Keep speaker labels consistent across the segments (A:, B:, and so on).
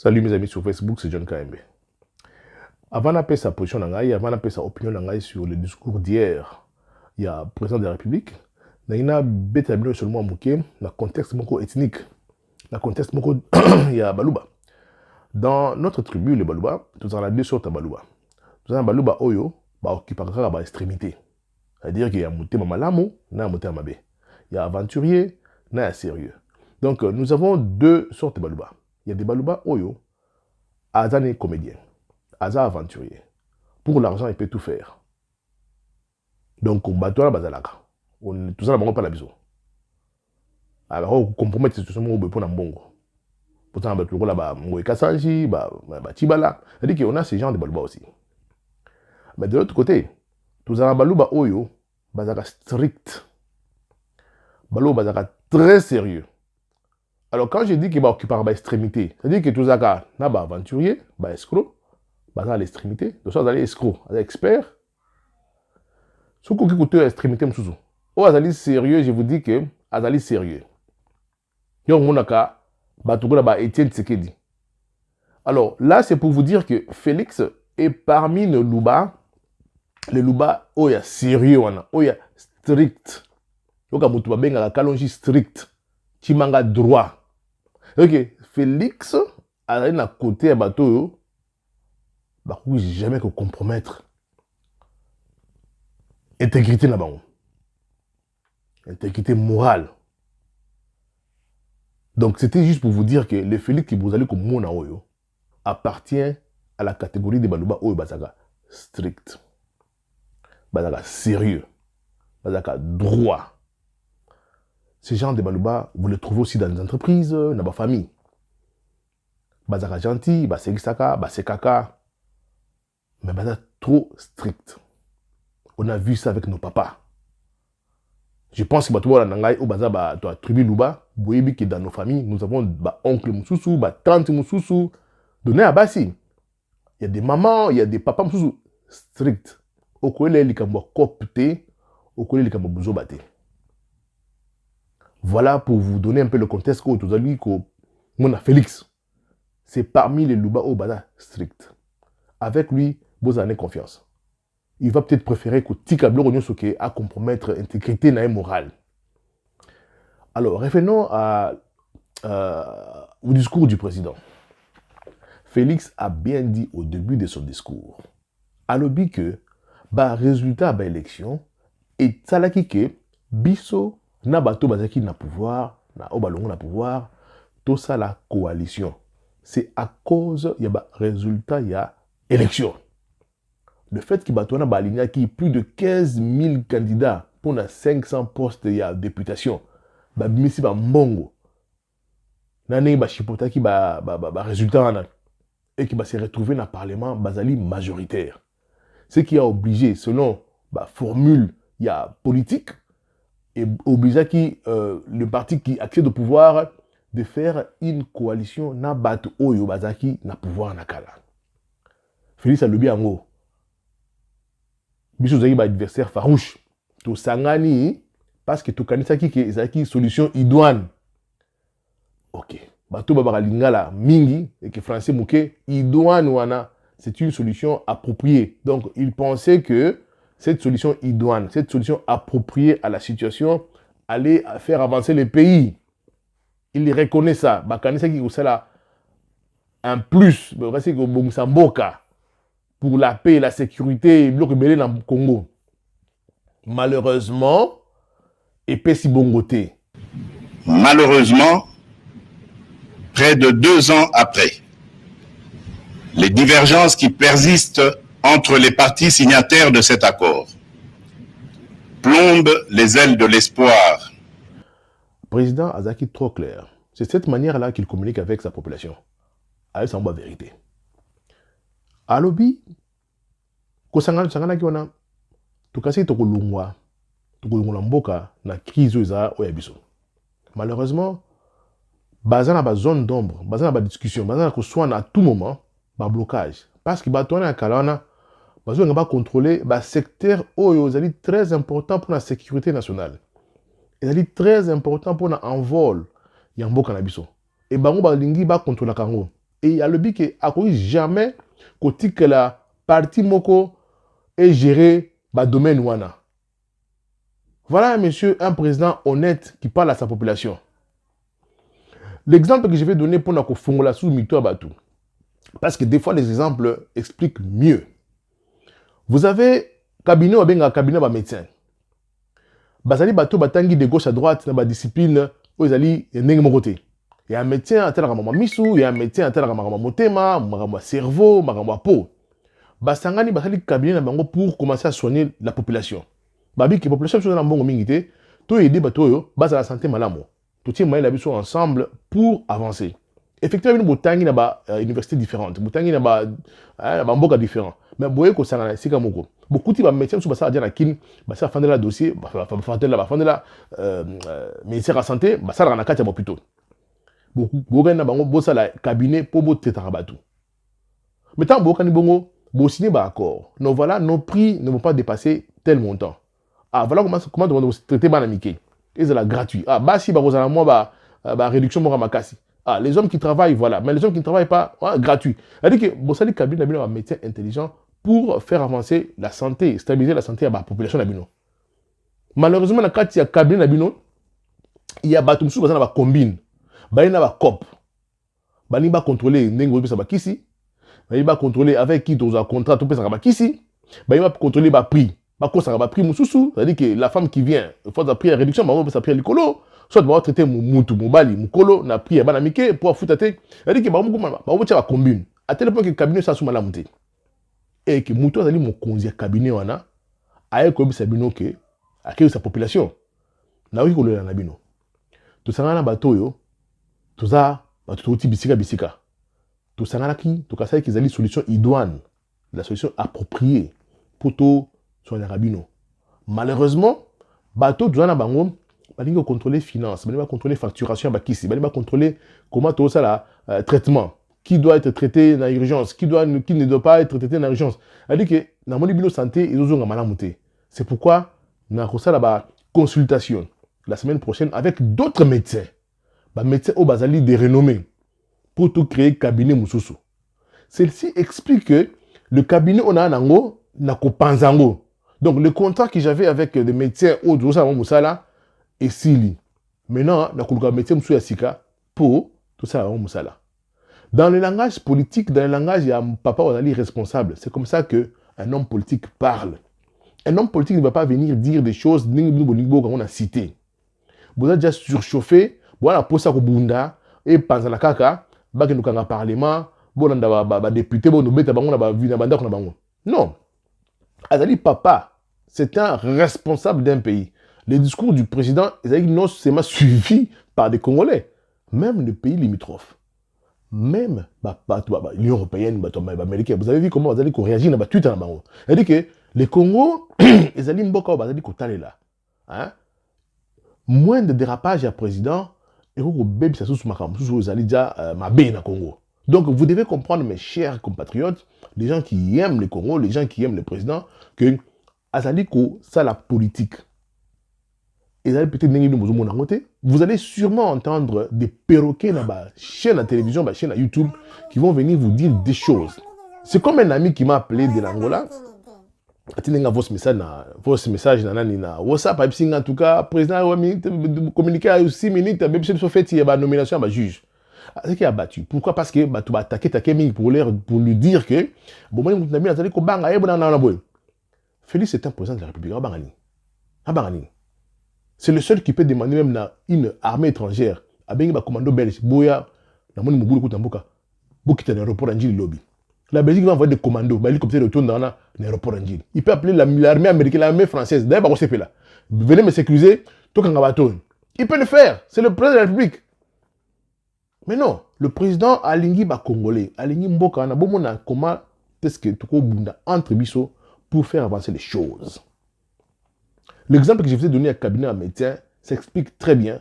A: Salut mes amis sur Facebook, c'est John KMB. Avant d'appeler sa position, avant d'appeler sa opinion sur le discours d'hier, il y a le président de la République, il y a un seulement dans le contexte ethnique, dans le contexte il y a Balouba. Dans notre tribu, le Balouba, nous avons deux sortes de Balouba. Nous avons Balouba Oyo, qui parle de l'extrémité. C'est-à-dire qu'il y a Mouté Mamalamu, il y a Mouté Mabé. Il y a aventurier, il y a sérieux. Donc nous avons deux sortes de Balouba. Il y a des Balouba Oyo, Azan est comédien, Azan aventurier. Pour l'argent, il peut tout faire. Donc, on bat la bazalaka. Tout ça, on ne pas la biseau. Alors, on compromet cette situation pour un bon. Pourtant, on va là-bas, on va Kassanji, Tibala. C'est-à-dire qu'on a ces gens de Balouba aussi. Mais de l'autre côté, tout ça, Balouba Oyo, bazaka strict. Balouba bazaka très sérieux. Alors, quand je dis qu'il va occuper l'extrémité, c'est-à-dire que tout ça, il y a un aventurier, un escroc, à l'extrémité, donc ça, vous allez escroc, un expert. Si vous écoutez l'extrémité, vous allez sérieux, je vous dis que vous allez sérieux. Donc, vous avez Étienne Tshisekedi. Alors, là, c'est pour vous dire que Félix est parmi les Louba sérieux, strict. Donc, vous avez un calongi strict, qui manga droit. Ok, Félix, à un côté à bateau, jamais que compromettre. Intégrité là-bas. Intégrité morale. Donc, c'était juste pour vous dire que le Félix qui vous allez comme Mona Oyo appartient à la catégorie des Balouba Oyo Bazaka strict. Bazaka sérieux. Bazaka droit. Ces gens de Balouba, vous les trouvez aussi dans les entreprises, dans la famille. Bazaka gentil, c'est Gisaka, c'est Kaka. Mais Bazaka trop strict. On a vu ça avec nos papas. Je pense que tout le monde au Bazaka, la tribu Louba, vous voyez que dans nos familles, nous avons oncle Moussoussou, tante Moussoussou. Donné à Bassi. Il y a des mamans, il y a des papas Moussoussou stricts. Au collège, il y a des coptés, au collège, il y a des bouzobate. Voilà pour vous donner un peu le contexte que vous avez dit Félix. C'est parmi les Louba au Baza strict. Avec lui, vous en avez confiance. Il va peut-être préférer que Tikablo Ronyosoke à compromettre l'intégrité et morale. Alors, revenons au discours du président. Félix a bien dit au début de son discours, à l'objet que, résultat de l'élection, et salaki que, biso, na bato bazaki na pouvoir, na obalongo na pouvoir, tout ça la coalition. C'est à cause il y a résultat il y a élection. Le fait qu'il bato na baligna qui plus de 15 000 candidats pour 500 postes il y a députation. Ba bimisi ba mbongo. Nane ba chipota qui résultat et qui va se retrouver dans le parlement bazali majoritaire. Ce qui a obligé selon la formule il y a politique et obligé le parti qui accède au pouvoir de faire une coalition na bat oyo bazaki na pouvoir na kala. Félix a le bien en haut. Biso zaki ba adversaire farouche. To sangani parce que to kanisa ki ke zaki solution idoine. OK. Bato ba lingala mingi et que français mouké idoine wana c'est une solution appropriée. Donc il pensait que cette solution idoine, cette solution appropriée à la situation, allait faire avancer le pays. Il reconnaît ça. Bakanisa qui est là un plus, pour la paix et la sécurité, bloc belé dans le Congo. Malheureusement, et Pessi Bongoté.
B: Malheureusement, près de 2 ans après, les divergences qui persistent entre les parties signataires de cet accord plombent les ailes de l'espoir.
A: Le président Azaki trop clair. C'est cette manière-là qu'il communique avec sa population. Avec sa vérité. À l'obi, sangana ki wana, tukasi tokolungwa mboka na crise oza oyabiso. Malheureusement, bazana ba zone d'ombre, bazana ba discussion, bazana ko soit à tout moment ba blocage parce que batona kalana bazo nga ba contrôler ba secteur oyo zali très important pour la sécurité nationale. Zali très important pour na envol ya mboka na biso. Et bango ba lingi ba contrôler kango. Et il y a le but que a jamais côté que la partie moko est gérée par domaine wana. Voilà un monsieur, un président honnête qui parle à sa population. L'exemple que je vais donner pour nous fongola sous mito abatu. Parce que des fois les exemples expliquent mieux. Vous avez cabinet ou bien un cabinet ba médecin. Bazali bato batangi de gauche à droite dans ba discipline où ils allient ndenge mon côté. Il y a un médecin à tel ramama misu, il y a un médecin à tel ramama motema, ramama cerveau, ramama peau. Basangani basali cabinet na bango pour commencer à soigner la population. Babi que la population soit dans bon mingité, tout aider bato yo, base à la santé malamo. Tout tient moyen d'habitude ensemble pour avancer. Effectivement, nous botangi na ba universités différentes, botangi na ba mboka différents. Mais boye ko sangana sika moko. Beaucoup de médecins sont passés à dire na kin, basa fande la dossier, fande la ministère de la santé, basa la na kati ya hôpital. Beaucoup na bango bosa la cabinet pour bo tetara batu. Mais tant boka ni bongo, bo signer ba accord. Non voilà, nos prix ne vont pas dépasser tel montant. Ah voilà comment on traiter banamike. Et c'est la gratuit. Ah bah si bah vous avez moi bah réduction mora makasi. Ah les hommes qui travaillent voilà, mais les hommes qui ne travaillent pas gratuit. C'est-à-dire que bon ça les cabinets d'abino un médecin intelligent pour faire avancer la santé, stabiliser la santé à la population d'abino. Malheureusement dans il y a cabinet d'abino, il y a batum sous ba combine. Ba ina ba cop. Ba ni ba contrôler ndenge ça ba kisi. Ba ni ba contrôler avec qui tu as contrat tout ça ba kisi. Ba ni ba contrôler ba prix. Ça va prix moussou, c'est-à-dire que la femme qui vient, il faut prix à réduction, ça prix à l'écolo, soit va traiter moutou, moubali, moukolo, na prix à banamike pour foutater. C'est-à-dire que va combine. À tel point que le cabinet ça sous malamouté. Et que moutou a dit mon conseiller cabinet wana, a comme ça bino que accueille sa population. Na oui kolo na bino. Tout ça na bateau yo, tout ça, bateau ti bisika. Tout ça na ki, tout ça qu'ils allaient solution idoine, la solution appropriée pour tout sur les rabino. Malheureusement, bateau douana bango, bali va contrôler finance, bali va contrôler facturation bakisi, bali va contrôler comment tout ça là traitement, qui doit être traité dans l'urgence, qui ne doit pas être traité dans l'urgence. Elle dit que dans mon bio santé, ils ont malamuté. C'est pourquoi na kosa la consultation la semaine prochaine avec d'autres médecins. Ba médecins au bazali de renommée pour tout créer cabinet mususu. Celle-ci explique que le cabinet on a nango na ko panzango. Donc, le contrat que j'avais avec des médecins au Djosa Moussala est sili. Maintenant, on a un médecin Moussala pour tout ça Moussala. Dans le langage politique, dans le langage, il y a un papa Ozali responsable. C'est comme ça qu'un homme politique parle. Un homme politique ne va pas venir dire des choses qu'on a citées. Vous avez déjà surchauffé, vous avez posé à Bunda, et pendant la caca, vous avez un parlement, vous avez un député, vous avez un non. Azali Papa, c'est un responsable d'un pays. Les discours du président, non seulement suivis par des Congolais, même les pays limitrophes, même l'Union européenne, les Américains. Vous avez vu comment Azali réagit dans Twitter. C'est-à-dire que les Congos, ils allaient mboka Azali Kotale là. Moins de dérapage à président, et vous bébé ça sous makam, sous Azali déjà mabé na Congo. Donc vous devez comprendre, mes chers compatriotes, les gens qui aiment le Congo, les gens qui aiment le président, que Azaliko, ça la politique. Et vous allez sûrement entendre des perroquets dans la chaîne à télévision, la chaîne à YouTube, qui vont venir vous dire des choses. C'est comme un ami qui m'a appelé de l'Angola. Votre message na WhatsApp, en tout cas, président communiqué à 6 minutes, même si il y a une nomination à juge. C'est qui a battu. Pourquoi? Parce que tu vas attaquer pour lui dire que Félix est un président de la République. C'est le seul qui peut demander même à une armée étrangère, à un commando belge, Boya, dans mon Mouboulou Kutambuka, pour quitter l'aéroport Angil Lobby. La Belgique va envoyer des commandos, les hélicoptères retournent dans l'aéroport Angil. Il peut appeler l'armée américaine, l'armée française. D'ailleurs, c'est là. Venez me sécuriser, tout un bateau. Il peut le faire. C'est le président de la République. Mais non, le président Alingi ba Congolais, Alingi Mboka, na bomona comment est-ce que tu bunda entre biso pour faire avancer les choses. L'exemple que je vous ai donné à cabinet à médecin s'explique très bien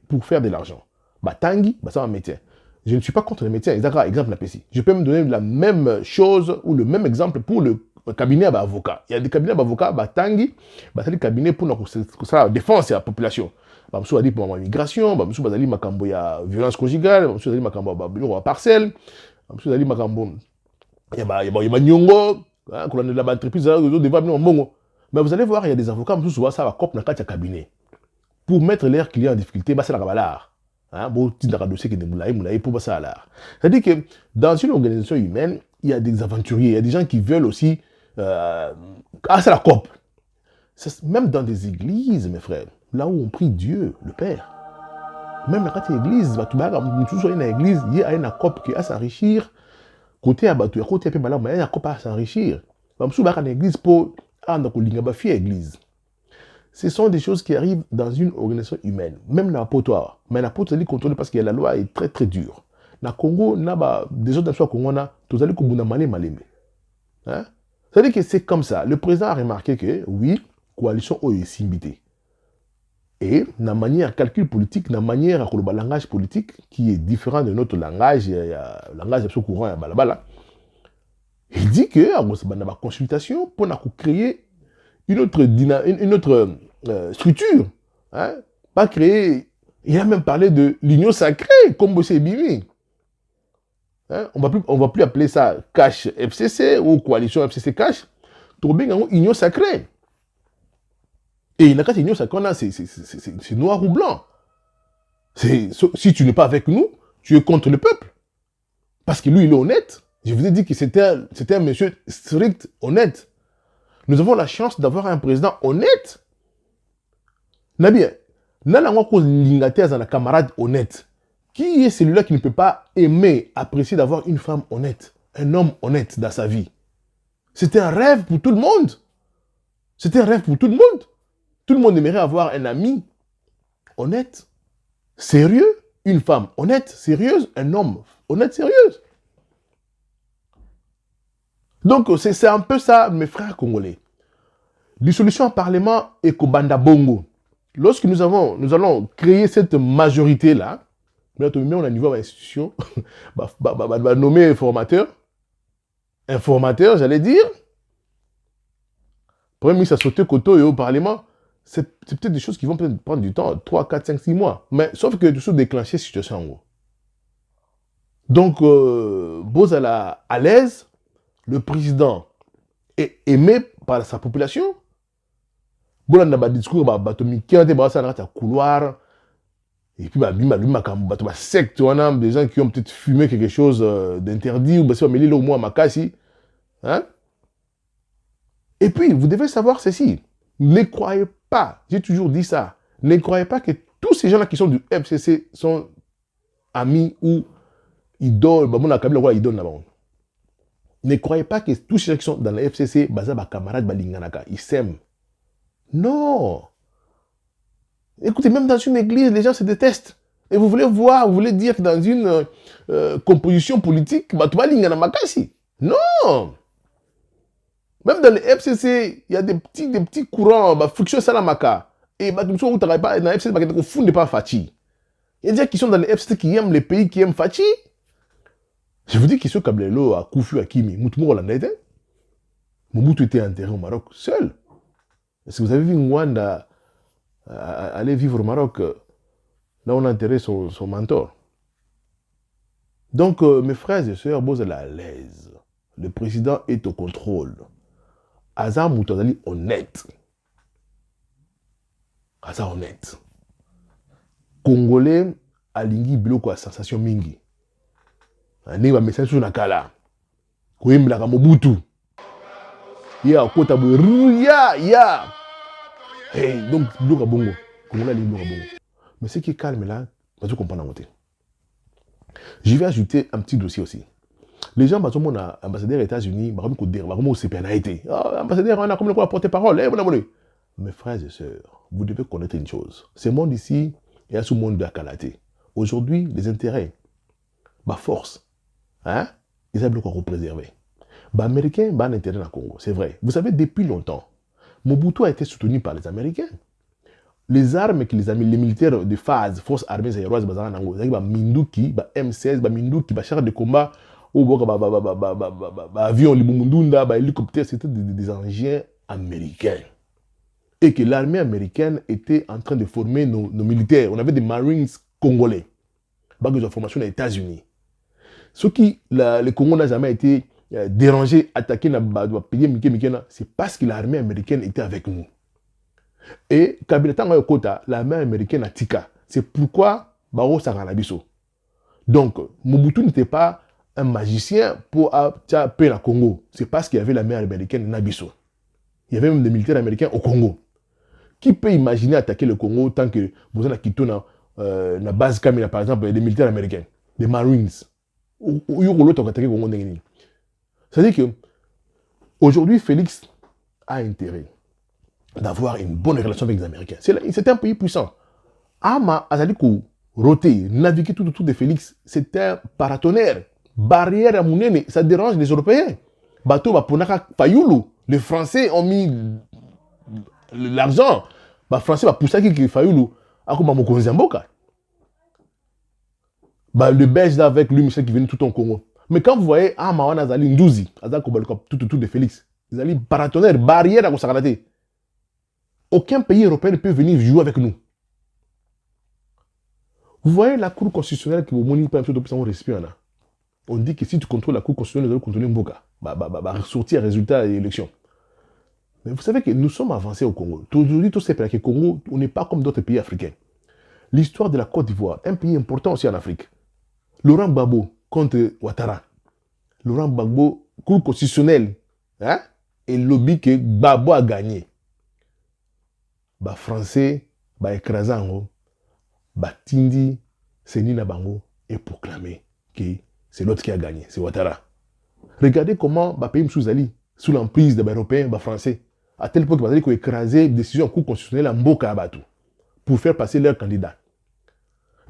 A: pour faire de l'argent. Batangi, ça un médecin. Je ne suis pas contre les médecins. Exemple je peux me donner la même chose ou le même exemple pour le cabinet à avocat. Il y a des cabinets d'avocats, Batangi, c'est des cabinets pour la défense de la population. Bamsou a dit pour la migration, Bamsou a dit makambo ya violence conjugale, Bamsou a dit makambo ya parcelle, Bamsou a dit makambo ya nyongo, qu'on a de la entreprise, mais vous allez voir, il y a des avocats, Bamsou ça va cop na katia cabinet. Pour mettre leurs clients en difficulté, c'est la cabalar. C'est-à-dire que dans une organisation humaine, il y a des aventuriers, il y a des gens qui veulent aussi... c'est la COP. Même dans des églises, mes frères, là où on prie Dieu, le Père. Même dans l'église, il y a une COP qui a s'enrichir. Côté à Batou, côté à Pémala, il y a une COP à s'enrichir. Il y a une église pour l'église. Ce sont des choses qui arrivent dans une organisation humaine, même dans l'apôtoire. Mais l'apôtoire est contrôlé parce que la loi est très très dure. Dans le Congo, des autres nations Congo, tous allez comme malé. C'est-à-dire que c'est comme ça. Le président a remarqué que, oui, coalition est simbité. Et, dans la manière calcul politique, dans la manière de langage politique, qui est différent de notre langage, le langage absolument courant, il dit que, dans la consultation, pour créer une autre structure, pas créer. Il a même parlé de l'union sacrée, comme Bossé Bimi. On va plus appeler ça cash FCC ou coalition FCC cash. Tout bien une union sacrée. Et il y a une union sacrée, c'est noir ou blanc. Si tu n'es pas avec nous, tu es contre le peuple. Parce que lui, il est honnête. Je vous ai dit que c'était un monsieur strict, honnête. Nous avons la chance d'avoir un président honnête. Nabi, un camarade honnête. Qui est celui-là qui ne peut pas aimer, apprécier d'avoir une femme honnête, un homme honnête dans sa vie? C'était un rêve pour tout le monde. C'était un rêve pour tout le monde. Tout le monde aimerait avoir un ami honnête, sérieux, une femme honnête, sérieuse, un homme honnête, sérieuse. Donc, c'est un peu ça, mes frères congolais. Dissolution en parlement et Kobanda Bongo. Lorsque nous allons créer cette majorité-là, on a un niveau d'institution, nommer informateur, j'allais dire. Premier ministre a sauté Koto et au parlement. C'est peut-être des choses qui vont peut-être prendre du temps, 3, 4, 5, 6 mois. Mais sauf que tout ça déclencher cette situation en haut. Donc, Bozala à l'aise. Le président est aimé par sa population. Bon, on a un discours, qui ont été couloir. Et puis, secte, on a des gens qui ont peut-être fumé quelque chose d'interdit, ou bien mais au moins Makassi. Et puis, vous devez savoir ceci. Ne croyez pas, j'ai toujours dit ça, ne croyez pas que tous ces gens-là qui sont du FCC sont amis ou idoles. Ne croyez pas que tous ceux qui sont dans la FCC, camarades, ils s'aiment. Non. Écoutez, même dans une église, les gens se détestent. Et vous voulez voir, vous voulez dire que dans une composition politique, non. Même dans les FCC, il y a des petits courants, friction salamaka. Et dans la FCC, il ne pas Fachi. Il y a des gens qui sont dans les FCC qui aiment les pays qui aiment Fachi. Je vous dis que ce Kablelo a Koufu Hakimi, Moutmour Hollandais, Mobutu était enterré au Maroc seul. Est-ce que vous avez vu Mwanda aller vivre au Maroc, là on a enterré son mentor? Donc, mes frères et sœurs, vous êtes à l'aise. Le président est au contrôle. Azar Moutazali honnête. Azar honnête. Congolais, alingi biloko a sensation mingi. Ane ba message sur nakala. Koyembla ka Mobutu. Ya kota ya. Hey, donc biloko bongo. Congolais alingi biloko bongo. Mais ce qui est calme là, vous comprenez en. Je vais ajouter un petit dossier aussi. Les gens, mon ambassadeur des États-Unis, ambassadeur, on a comme le porte-parole. Mes frères et sœurs, vous devez connaître une chose. Ce monde ici est à ce monde de la qualité. Aujourd'hui, les intérêts, ma force, ils ont beaucoup préservé. Les Américains ont un intérêt dans le Congo, c'est vrai. Vous savez, depuis longtemps, Mobutu a été soutenu par les Américains. Les armes que les militaires de phase, forces armées aéroises, Minduki, M16, Minduki, chars de combat, avions, hélicoptères, c'était des engins américains. et que l'armée américaine était en train de former nos militaires. On avait des Marines congolais. Bah, ils ont formation aux États-Unis. Ce qui, le Congo n'a jamais été dérangé, attaqué, c'est parce que l'armée américaine était avec nous. Et Kabila Tango Yokota, l'armée américaine a tika. C'est pourquoi Baro Saranabiso. Donc, Mobutu n'était pas un magicien pour paix la Congo. C'est parce qu'il y avait l'armée américaine Nabiso. Il y avait même des militaires américains au Congo. Qui peut imaginer attaquer le Congo tant que vous avez quitté la base Kamina, par exemple, des militaires américains, des Marines. C'est-à-dire que aujourd'hui, Félix a intérêt d'avoir une bonne relation avec les Américains. C'est un pays puissant. Ama Azalikou, roté, naviguer tout autour de Félix, c'est un paratonnerre. Barrière à Mounene, ça dérange les Européens. Bateau, Fayoulou, les Français ont mis l'argent. Les Français ont poussé qui Fayoulou. Le Belge là avec lui, Michel qui vient tout en Congo. Mais quand vous voyez, Mawana Zali Ndouzi, tout autour de Félix, Zali paratonnerre, barrière à Kosakalaté. Aucun pays européen ne peut venir jouer avec nous. Vous voyez la Cour constitutionnelle qui vous montre pas un respire là. On dit que si tu contrôles la Cour constitutionnelle, tu dois contrôler Mboka. Ressortir résultat de l'élection. Mais vous savez que nous sommes avancés au Congo. Aujourd'hui, tout c'est parce que le Congo, on n'est pas comme d'autres pays africains. L'histoire de la Côte d'Ivoire, un pays important aussi en Afrique. Laurent Gbagbo contre Ouattara. Laurent Gbagbo, Cour constitutionnelle, hein, et lobby que Gbagbo a gagné. Français, écrasant, Tindi, Senina Bango, et proclamé que c'est l'autre qui a gagné, c'est Ouattara. Regardez comment pays Msouzali, sous l'emprise des Européens, Français, à tel point qu'ils ont écrasé une décision en Cour constitutionnelle en Mboka Abatou pour faire passer leur candidat.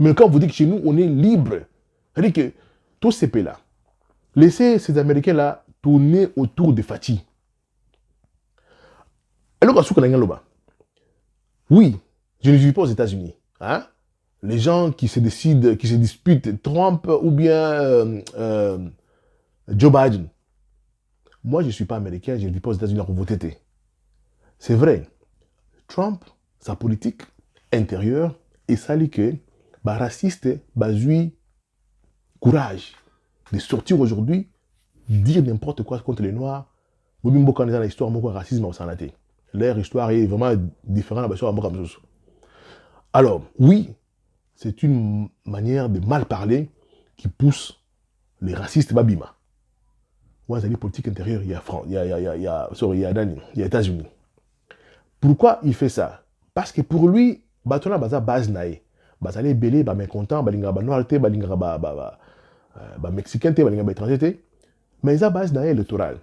A: Mais quand vous dites que chez nous, on est libre, c'est-à-dire que tous ces pays-là, laissez ces Américains-là tourner autour de Fatih. Oui, je ne vis pas aux États-Unis. Hein? Les gens qui se décident, qui se disputent, Trump ou bien Joe Biden. Moi, je ne suis pas américain, je ne vis pas aux États-Unis pour voter. C'est vrai. Trump, sa politique intérieure, et ça dit que raciste, bazui, courage de sortir aujourd'hui, dire n'importe quoi contre les Noirs. Vous même beaucoup dans l'histoire, beaucoup de racisme au Sanaté. Leur histoire est vraiment différente de la histoire. Alors, oui, c'est une manière de mal parler qui pousse les racistes babima. Moi, j'ai politique intérieure, il y a États-Unis. Pourquoi il fait ça? Parce que pour lui, batona baza base nae. Bazali belé, ba mécontent, balinga ba noir, balinga ba mexicain, balinga étranger. Mais il a base nae électorale.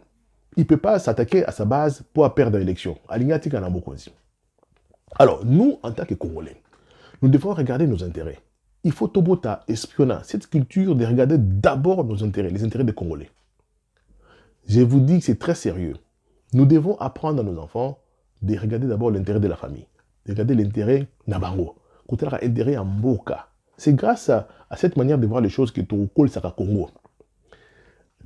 A: Il ne peut pas s'attaquer à sa base pour perdre l'élection. Alors, nous, en tant que Congolais, nous devons regarder nos intérêts. Il faut tobota espionner cette culture de regarder d'abord nos intérêts, les intérêts des Congolais. Je vous dis que c'est très sérieux. Nous devons apprendre à nos enfants de regarder d'abord l'intérêt de la famille, de regarder l'intérêt Nabango, l'intérêt en Mboka. C'est grâce à cette manière de voir les choses que tu colles ça Congo.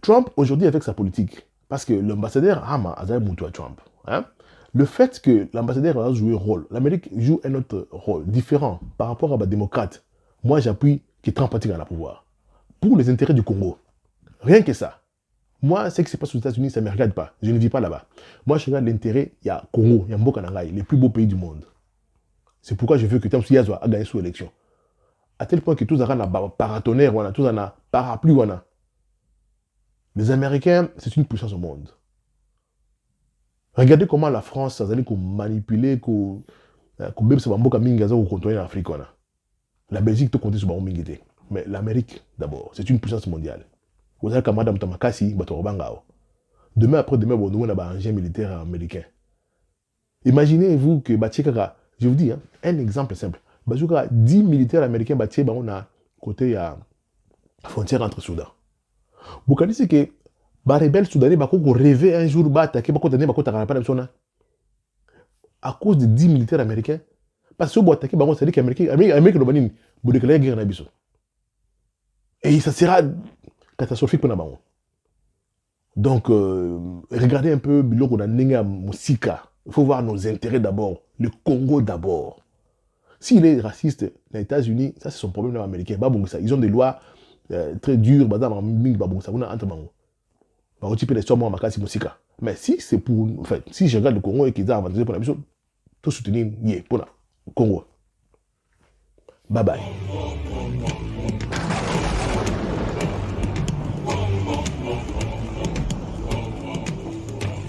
A: Trump, aujourd'hui, avec sa politique, parce que l'ambassadeur Hama a Moutou à Trump, hein, le fait que l'ambassadeur a joué un rôle, l'Amérique joue un autre rôle différent par rapport à la démocrate. Moi, j'appuie que Trump a le pouvoir. Pour les intérêts du Congo. Rien que ça. Moi, ce qui se passe aux États-Unis, ça ne me regarde pas. Je ne vis pas là-bas. Moi, je regarde l'intérêt, il y a Congo, il y a Mboka Nangai, les plus beaux pays du monde. C'est pourquoi je veux que Tam Suyazwa a gagné sous l'élection. À tel point que tous les paratonnerres, tous les parapluies, les Américains, c'est une puissance au monde. Regardez comment la France a manipulé, l'Afrique. La Belgique, tout compte sur le mais l'Amérique, d'abord, c'est une puissance mondiale. Vous avez Madame Tamakasi, demain après-demain, vous avez un engin militaire américain. Imaginez-vous que je vous dis, hein, un exemple simple. 10 militaires américains on a côté à la frontière entre Soudan. Vous connaissez que les rebelles soudanais rêvaient un jour d'attaquer à cause de 10 militaires américains. Parce que si vous attaquez, ça dit qu'Amérique vous déclarez guerre à Bissau. Et ça sera catastrophique pour nous. Donc, regardez un peu il faut voir nos intérêts d'abord. Le Congo d'abord. S'il est raciste, les États-Unis, ça c'est son problème américain. Ils ont des lois très dures. Mais si c'est pour. Enfin, si je regarde le Congo et qu'ils ont avantagé pour la mission, tout soutenir, pour le Congo. Bye bye.